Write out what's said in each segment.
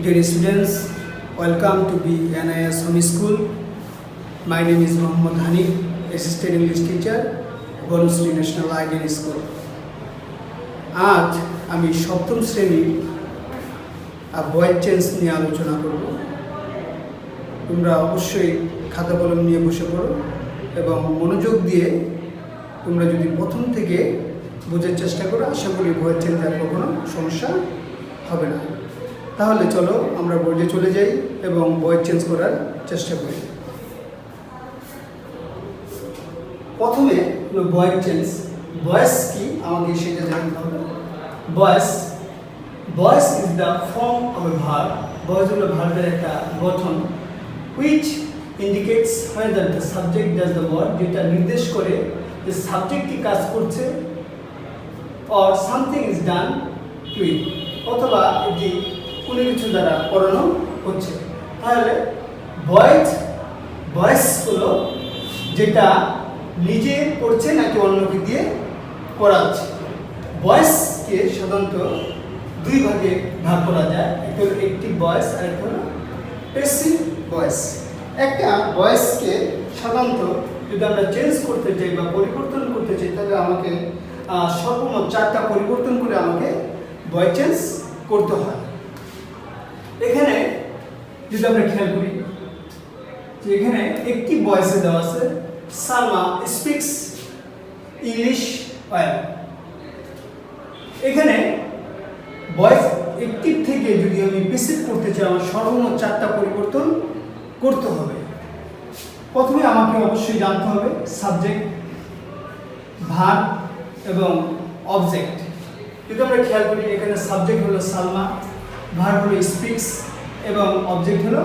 Dear students, welcome to BNIS Home School. My name is Mohammad Hani, Assistant English Teacher, Bonusli National Ideal School. আজ আমি সপ্তম শ্রেণীর voice change নিয়ে আলোচনা করব। তোমরা অবশ্যই খাতা কলম নিয়ে বসে পড়ো এবং মনোযোগ দিয়ে তোমরা যদি প্রথম থেকে বোঝার চেষ্টা করো, আশা করি ভয়েস চেঞ্জ আর কখনো সমস্যা হবে না। তাহলে চলো আমরা বোর্ডে চলে যাই এবং ভয়েস চেঞ্জ করার চেষ্টা করি। প্রথমে ভয়েস চেঞ্জ, ভয়েস কি আমাকে সেটা জানতে হবে। Voice is the form of A verb. Voice হলো ভার্বের একটা গঠন, which indicates whether the subject does the word, যেটা নির্দেশ করে যে সাবজেক্টটি কাজ করছে, or something is done to it, অথবা এটি কোনো কিছু দ্বারা করানো হচ্ছে। তাহলে ভয়েস হলো যেটা নিজে করছে নাকি অন্যকে দিয়ে করাচ্ছে। ভয়েসকে সাধারণত দুই ভাগে ভাগ করা যায়, একটা হলো অ্যাক্টিভ ভয়েস আর একটা হলো প্যাসিভ ভয়েস। একটা ভয়েসকে সাধারণত যদি আমরা চেঞ্জ করতে চাই বা পরিবর্তন করতে চাই, তাহলে আমাকে সর্বমোট 4টা পরিবর্তন করে আমাকে ভয়েস চেঞ্জ করতে হয়। এখানে যদি আমরা খেয়াল করি যে এখানে একটি ভয়েসে দেওয়া আছে সালমা স্পিক্স ইংলিশ ওয়েল। এখানে ভয়েস অ্যাক্টিভ থেকে যদি আমি প্যাসিভ করতে চাই, আমার সর্বমোট 4টা পরিবর্তন করতে হবে। প্রথমে আমাকে অবশ্যই জানতে হবে সাবজেক্ট, ভার্ব এবং অবজেক্ট। যদি আমরা খেয়াল করি এখানে সাবজেক্ট হলো সালমা, ভার্ব হলো স্পিক্স এবং অবজেক্ট হলো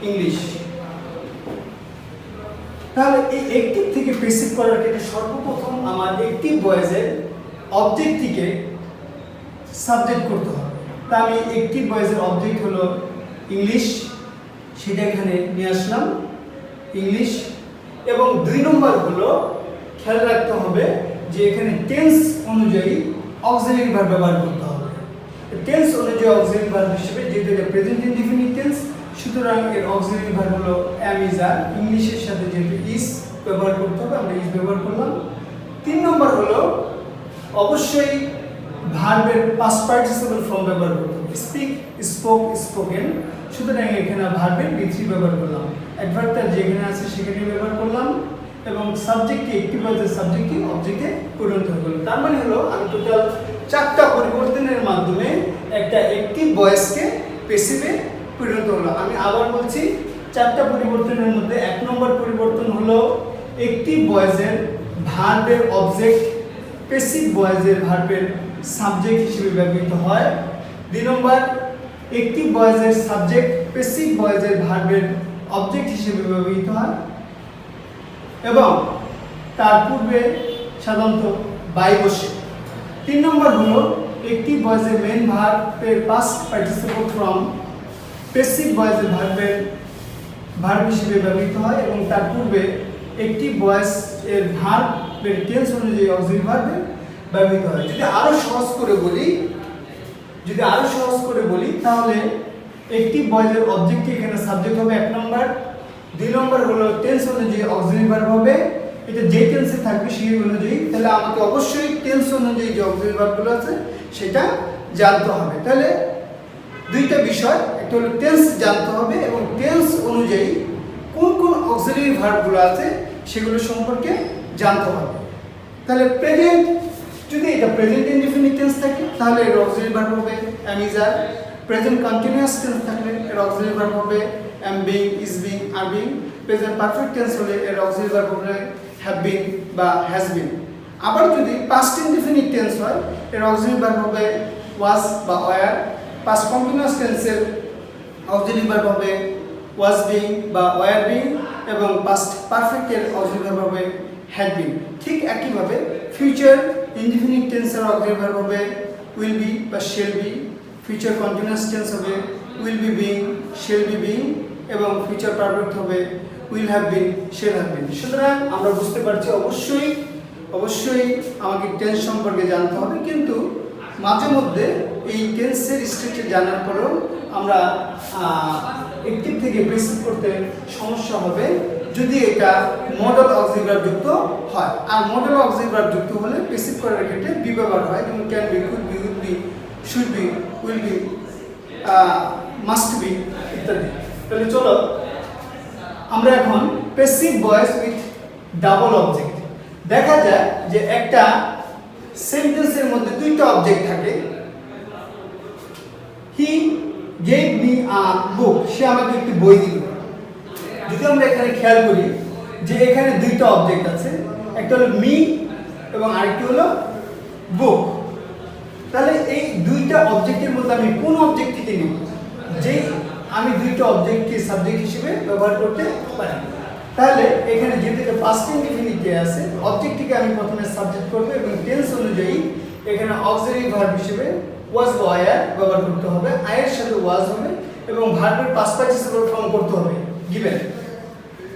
ইংলিশ। তাহলে এই অ্যাক্টিভ থেকে প্যাসিভ করার ক্ষেত্রে সর্বপ্রথম আমার অ্যাক্টিভ ভয়েসের অবজেক্টটিকে সাবজেক্ট করতে হবে। তা আমি অ্যাক্টিভ ভয়েসের অবজেক্ট হলো ইংলিশ, সেটা এখানে নিয়ে আসলাম ইংলিশ। এবং 2 নম্বর হলো খেয়াল রাখতে হবে যে এখানে টেন্স অনুযায়ী অক্সিলারি ভার্ব ব্যবহার করতে হবে। টেন্স অনুযায়ী অক্সিলারি ভার্ব হিসেবে যেহেতু এটা প্রেজেন্ট ইনডিফিনিট টেন্স, সুতরাং এর অক্সিলারি ভার্ব হলো am is are। ইংলিশের সাথে যেহেতু ইজ ব্যবহার করতে হবে, আমরা ইজ ব্যবহার করলাম। 3 নম্বর হলো অবশ্যই ভার্বের পাস্ট পার্টিসিপল ফর্ম ব্যবহার করতে হবে। Speak, spoke, spoken. সুতরাং এখানে ভার্বের V3 ব্যবহার করলাম। অ্যাডভার্বটা যেখানে আছে সেখানে ব্যবহার করলাম এবং সাবজেক্টকে অ্যাক্টিভ ভয়েসের সাবজেক্টকে অবজেক্টে পরিণত করলাম। তার মানে হলো আমি টোটাল 4টা পরিবর্তনের মাধ্যমে একটা অ্যাক্টিভ ভয়েসকে প্যাসিভে পরিণত হলো। আমি আবার বলছি, 4টা পরিবর্তনের মধ্যে 1 নম্বর পরিবর্তন হলো অ্যাক্টিভ ভয়েসের ভার্বের অবজেক্ট প্যাসিভ ভয়েসের ভার্বের সাবজেক্ট হিসেবে ব্যবহৃত হয়। 2 নম্বর অ্যাক্টিভ ভয়েসের সাবজেক্ট প্যাসিভ ভয়েসের ভার্বের অবজেক্ট হিসেবে ব্যবহৃত হয় এবং তার পূর্বে সাধারণত বাই বসে। 3 নম্বর হলো অ্যাক্টিভ ভয়েসের মেইন ভার্বের পাস্ট পার্টিসিপল ফর্ম প্যাসিভ ভয়েসের ভার্ব হিসেবে ব্যবহৃত হয় এবং তার পূর্বে অ্যাক্টিভ ভয়েস এর ভার্বের টেন্স অনুযায়ী অক্সিলারি ভার্বে ব্যবহৃত হয়। যদি আরো সহজ করে বলি তাহলে অ্যাক্টিভ ভয়েসের অবজেক্টটি এখানে সাবজেক্ট হবে 1 নম্বর। 2 নম্বর হলো টেন্স অনুযায়ী অক্সিলারি ভার্ব হবে, এটা যে টেন্সে থাকবে সেই অনুযায়ী। তাহলে আমাকে অবশ্যই টেন্স অনুযায়ী যে অক্সিলারি ভার্বগুলো আছে সেটা জানতে হবে। তাহলে 2টা বিষয়, একটা হলো টেন্স জানতে হবে এবং টেন্স অনুযায়ী কোন কোন অক্সিলারি ভার্বগুলো আছে সেগুলো সম্পর্কে জানতে হবে। তাহলে প্রেজেন্ট, যদি এটা প্রেজেন্ট ইনডিফিনিট টেন্স থাকে তাহলে এর অক্সিলারি ভার্ব হবে am is are। Present continuous tense থাকলে এর অক্সিলারি ভার্ব হবে am being, is being, are being। Present perfect tense হলে এর অক্সিলারি ভার্ব হবে have been বা has been। আবার যদি পাস্ট ইনডিফিনিট টেন্স হয় এর অক্সিলারি ভার্ব হবে was বা were। পাস্ট কন্টিনিউয়াস টেন্সের অক্সিলারি ভার্ব হবে was being বা were being এবং পাস্ট পারফেক্টের অক্সিলারি ভার্ব হবে had been। ঠিক একইভাবে ফিউচার ইনডিফিনিট টেন্সের অক্সিলারি ভার্ব হবে will be বা shall be। Future continuous tense হবে will be being, shall be being এবং ফিউচার পারফেক্ট হবে will have been, shall have been। সুতরাং আমরা বুঝতে পারছি অবশ্যই আমাকে টেন্স সম্পর্কে জানতে হবে, কিন্তু মাঝে মধ্যে এই টেন্সের স্ট্রাকচার জানার পরেও আমরা অ্যাক্টিভ থেকে প্যাসিভ করতে সমস্যা হবে যদি এটা মডেল অক্সিলারি ভার্ব যুক্ত হয়। আর মডেল অক্সিলারি ভার্ব যুক্ত হলে প্যাসিভ করার ক্ষেত্রে বি ব্যবহার হয়, যেমন can be, could be, would be, should be, will be, must be ইত্যাদি। তাহলে চলো আমরা এখন passive voice with double object. দেখা যায় যে একটা সেন্টেন্সের মধ্যে দুইটা অবজেক্ট থাকে। হি গেভ মি আ বুক, সে আমাকে একটি বই দিল। যদি আমরা এখানে খেয়াল করি যে এখানে দুইটা অবজেক্ট আছে, একটা হলো মি এবং আরেকটি হলো বুক। তাহলে এই দুইটা অবজেক্টের মধ্যে আমি কোন অবজেক্টটিকে নিব, যে আমি দুইটা অবজেক্টকে সাবজেক্ট হিসেবে ব্যবহার করতে পারি। তাহলে এখানে যেহেতু পাস্ট ইনডিফিনিটে আছে, অবজেক্টটিকে আমি প্রথমে সাবজেক্ট করব এবং টেন্স অনুযায়ী এখানে অক্সিলারি ভার্ব হিসেবে ওয়াজ বা ওয়্যার ব্যবহার করতে হবে, আয়ের সাথে ওয়াজ হবে এবং ভার্বের পাস্ট পার্টিসিপল ফর্ম করতে হবে গিভেন।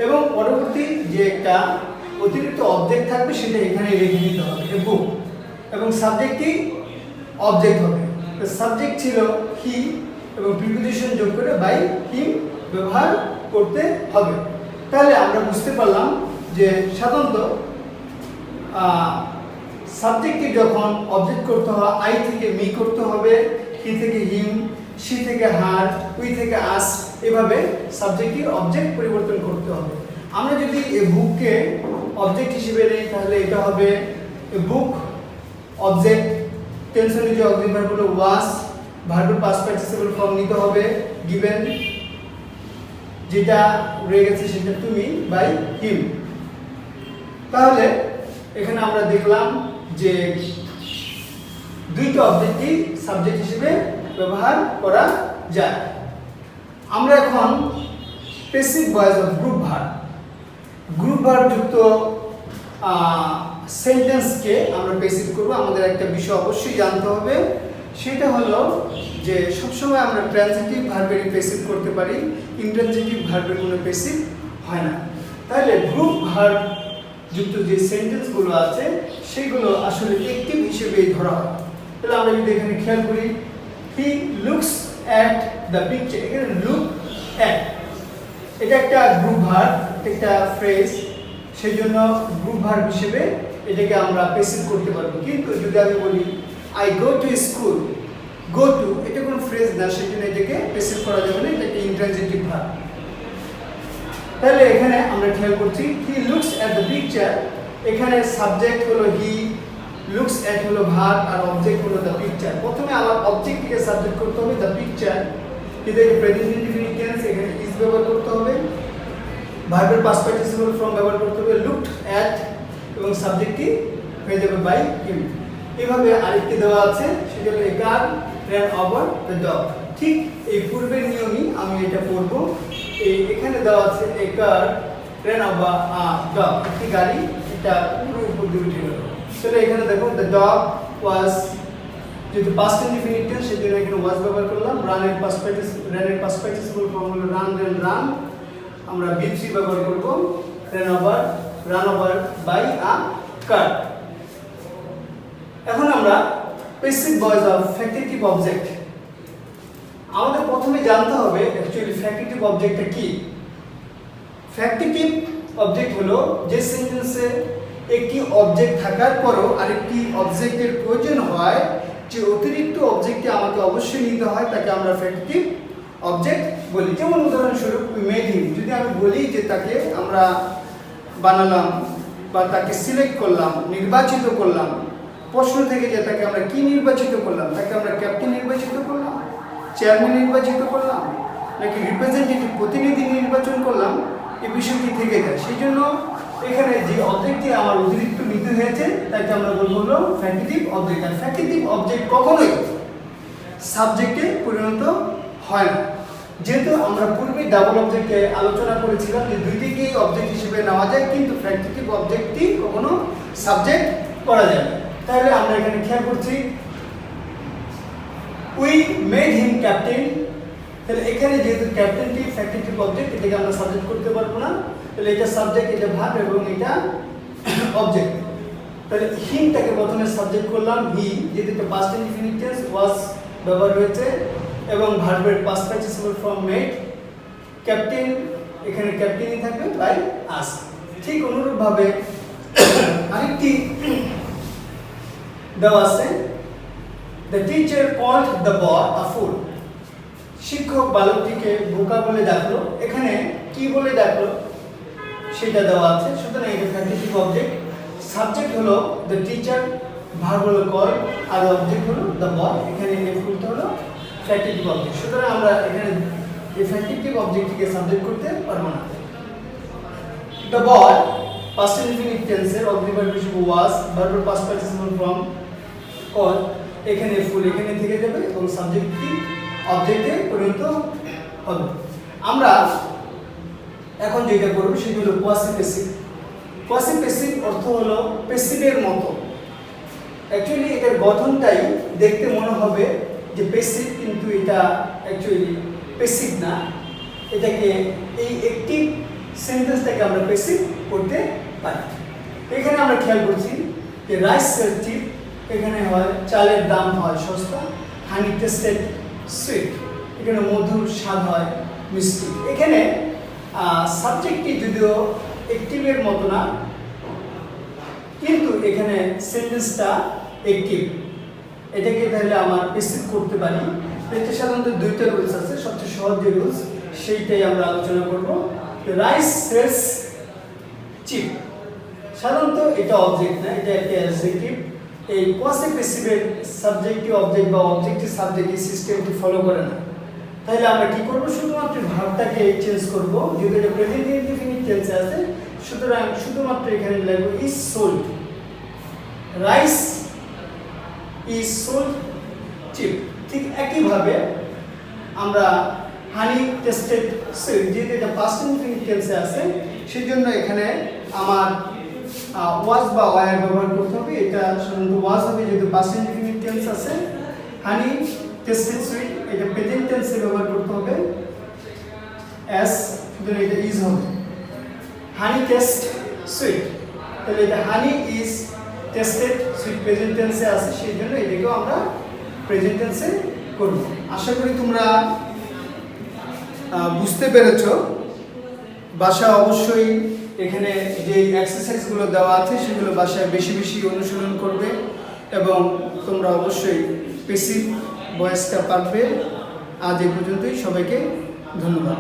এবং পরবর্তী যে একটা অতিরিক্ত অবজেক্ট থাকবে সেটা এখানে রেখে দিতে হবে বুক, এবং সাবজেক্টটি অবজেক্ট হবে। সাবজেক্ট ছিল হি এবং প্রিপোজিশন যোগ করে বাই হিম ব্যবহার করতে হবে। তাহলে আমরা বুঝতে পারলাম যে সাধারণত সাবজেক্টটি যখন অবজেক্ট করতে হয় আই থেকে মি করতে হবে, হি থেকে হিম, সি থেকে হার, উই থেকে আস, এভাবে সাবজেক্টটির অবজেক্ট পরিবর্তন করতে হবে। আমরা যদি এই বুককে অবজেক্ট হিসেবে নেই তাহলে এটা হবে বুক অবজেক্ট, টেন্স অনুযায়ী অক্সিলারি ভার্ব হলো ওয়াজ, ভার্বের পাস্ট পার্টিসিপল ফর্ম নিতে হবে গিভেন, যেটা রয়ে গেছে সেটা তুমি বাই হিম। তাহলে এখানে আমরা দেখলাম যে দুইটা অবজেক্টই সাবজেক্ট হিসেবে ব্যবহার করা যায়। আমরা এখন passive voice of group verb যুক্ত সেন্টেন্সকে আমরা প্যাসিভ করব। আমাদের একটা বিষয় অবশ্যই জানতে হবে, সেটা হলো যে সবসময় আমরা ট্রানজিটিভ ভার্বেরই প্যাসিভ করতে পারি, ইন্ট্রানজিটিভ ভার্বের কোনো প্যাসিভ হয় না। তাহলে গ্রুপ ভার্ব যুক্ত যে সেন্টেন্সগুলো আছে সেগুলো আসলে অ্যাক্টিভ হিসেবেই ধরা হয়। তাহলে আমরা যদি এখানে খেয়াল করি, he looks at the picture, এখানে লুক অ্যাট এটা একটা গ্রুপ ভার্ব, একটা ফ্রেজ, সেই জন্য গ্রুপ ভার্ব হিসেবে এটাকে আমরা প্যাসিভ করতে পারবো। কিন্তু যদি আমি বলি I go to school, go to এটা কোনো ফ্রেজ না, সেই জন্য এটাকে প্যাসিভ করা যাবে না, এটা একটা ইন্ট্রানজিটিভ ভার্ব। তাহলে এখানে আমরা খেয়াল করছি he looks at the picture, এখানে সাবজেক্ট হলো হি, লুকস অ্যাট হলো ভার্ব আর অবজেক্ট হলো দ্য পিকচার। প্রথমে আমার অবজেক্টকে সাবজেক্ট করতে হবে দ্য পিকচার, কিন্তু এই প্রেজেন্ট ইনডিফিনিট টেন্স এখানে ইজ ব্যবহার করতে হবে, ভার্বের পাস্ট পার্টিসিপল ফর্ম ব্যবহার করতে হবে লুকড অ্যাট এবং সাবজেক্টটি হয়ে যাবে বাই হিম। এভাবে আরেকটি দেওয়া আছে, সেটা হলো এ কার ran over the dog। ঠিক এই পূর্বের নিয়মই আমি এটা পড়ব। এখানে দেওয়া আছে এ কার ran over a dog, একটি গাড়ি এটা পুরো উপর দিয়ে উঠে গেল। তাহলে এখানে দেখো the dog was, যেহেতু পাস্ট ইনডিফিনিট টেন্স সেজন্য এখানে ওয়াজ ব্যবহার করলাম, ran এর পাস্ট পার্টিসিপল ফর্ম হলো রান, আমরা B3 ব্যবহার করব, run over by a car। এখন আমরা passive voice of factitive object. আমাদের প্রথমে জানতে হবে অ্যাকচুয়ালি ফ্যাক্টিটিভ অবজেক্টটা কি। ফ্যাক্টিটিভ অবজেক্ট হলো যে সেন্টেন্সে একটি অবজেক্ট থাকার পরও আরেকটি অবজেক্টের প্রয়োজন হয়, যে অতিরিক্ত অবজেক্টটি আমাকে অবশ্যই নিতে হয়, তাকে আমরা ফ্যাক্টিটিভ অবজেক্ট বলি। যেমন উদাহরণস্বরূপ উই মেড হিম, যদি আমি বলি যে তাকে আমরা বানালাম বা তাকে সিলেক্ট করলাম, নির্বাচিত করলাম, প্রশ্ন থেকে যে তাকে আমরা কি নির্বাচিত করলাম, তাকে আমরা ক্যাপ্টেন নির্বাচিত করলাম, চেয়ারম্যান নির্বাচিত করলাম, নাকি রিপ্রেজেন্টেটিভ প্রতিনিধি নির্বাচন করলাম, এই বিষয়টি থেকে যায়। সেই জন্য এখানে যে অবজেক্টটি আমার অতিরিক্ত নিতে হয়েছে তাকে আমরা বলবো হলো ফ্যাক্টিটিভ অবজেক্ট। আর ফ্যাক্টিটিভ অবজেক্ট কখনোই সাবজেক্টে পরিণত হয় না। যেহেতু আমরা পূর্বে ডাবল অবজেক্টে আলোচনা করেছিলাম যে দুইটিকেই অবজেক্ট হিসেবে নেওয়া যায়, কিন্তু ফ্যাক্টিটিভ অবজেক্টটি কখনো সাবজেক্ট করা যায় না। তাহলে আমরা এখানে খেয়াল করছি উই মেড হিম ক্যাপ্টেন, তাহলে এখানে যেহেতু ক্যাপ্টেনটি ফ্যাক্টিটিভ অবজেক্ট, এটাকে আমরা সাবজেক্ট করতে পারবো না, তাহলে এটা সাবজেক্ট, এটা ভার্ব এবং এটা অবজেক্ট। তাহলে হিমটাকে প্রথমে সাবজেক্ট করলাম হি, যেহেতু এটা পাস্ট ইনডিফিনিট টেন্স, ওয়াজ ব্যবহার হয়েছে, এবং ভার্বের past participle form made. Captain, এখানে ক্যাপ্টেনই থাকবে বাই আস। ঠিক অনুরূপভাবে আরেকটি দেওয়া আছে, the teacher called the boy a fool. শিক্ষক বালকটিকে বোকা বলে ডাকলো। এখানে কি বলে ডাকলো সেটা দেওয়া আছে। সুতরাং এটা ফ্যাক্টিটিভ অবজেক্ট। সাবজেক্ট হলো দ্য টিচার, ভার্ব হলো কল, আর অবজেক্ট হলো দ্য বয়। এখানে এই ফুলটা হলো ফ্যাক্টিটিভ অবজেক্ট। সুতরাং আমরা এখানে এই ফ্যাক্টিটিভ অবজেক্টটিকে সাবজেক্ট করতে পারবো না। দ্য বয় পাস্ট ইনফিনিট টেন্সের অবজেক্ট ভার্ব হিসেবে ওয়াজ, ভার্বের পাস্ট পার্টিসিপল ফর্ম কল, এখানে ফুল এখানে থেকে যাবে এবং সাবজেক্টটি অবজেক্টে পরিণত হবে। আমরা এখন যেটা করব সেটা হলো কোয়াসি প্যাসিভ। কোয়াসি প্যাসিভ অর্থ হলো প্যাসিভের মতো। অ্যাকচুয়ালি এটার গঠনটাই দেখতে মনে হবে যে প্যাসিভ, কিন্তু এটা অ্যাকচুয়ালি প্যাসিভ না। এটাকে এই অ্যাক্টিভ সেন্টেন্সটাকে আমরা প্যাসিভ করতে পারি। এখানে আমরা খেয়াল করছি যে রাইস চিপ, এখানে হয় চালের দাম হয় সস্তা। হানি টেস্টেড সুইট, এখানে মধুর স্বাদ হয় মিষ্টি। এখানে সাবজেক্টটি যদিও অ্যাক্টিভের মতো না, কিন্তু এখানে সেন্টেন্সটা অ্যাক্টিভ। এটাকে তাহলে আমার প্যাসিভ করতে পারি। এতে সাধারণত দুইটা রুলস আছে। সবচেয়ে সহজ যে রুলস সেইটাই আমরা আলোচনা করব। রাইস সেলস চিপ, সাধারণত এটা অবজেক্ট না, এটা একটা অ্যাডজেক্টিভ। এই কোয়াসি প্যাসিভের সাবজেক্টিভ অবজেক্ট বা অবজেক্টিভ সাবজেক্টিভ সিস্টেমটি ফলো করে না। তাহলে আমরা কি করব, শুধুমাত্র ভার্বটাকে চেঞ্জ করব। যেহেতু এটা প্রেজেন্ট ইনডিফিনিট টেন্সে আছে, সুতরাং শুধুমাত্র এখানে লিখব is sold. Rice is sold cheap. ঠিক একইভাবে আমরা হানি টেস্টেড সুইট, যেহেতু এটা পাস্ট ইনডিফিনিট টেন্সে আছে, সেজন্য এখানে আমার ওয়াজ বা ওয়ার ব্যবহার করতে হবে। এটা সাধারণত ওয়াজ হবে যেহেতু পাস্ট ইনডিফিনিট টেন্স আছে। হানি টেস্টেড সুইট, এটা প্রেজেন্ট টেন্সে ব্যবহার করতে হবে এস, সুতরাং এটা ইজ হবে। হানি টেস্ট সুইট, তাহলে এটা honey is tasted sweet present টেন্সে আছে, সেই জন্য এটাকেও আমরা প্রেজেন্ট টেন্সে করব। আশা করি তোমরা বুঝতে পেরেছ। বাসায় অবশ্যই এখানে যে এক্সারসাইজগুলো দেওয়া আছে সেগুলো বাসায় বেশি বেশি অনুশীলন করবে এবং তোমরা অবশ্যই প্যাসিভ ভয়েসটা পারবে। আজ এই পর্যন্তই, সবাইকে ধন্যবাদ।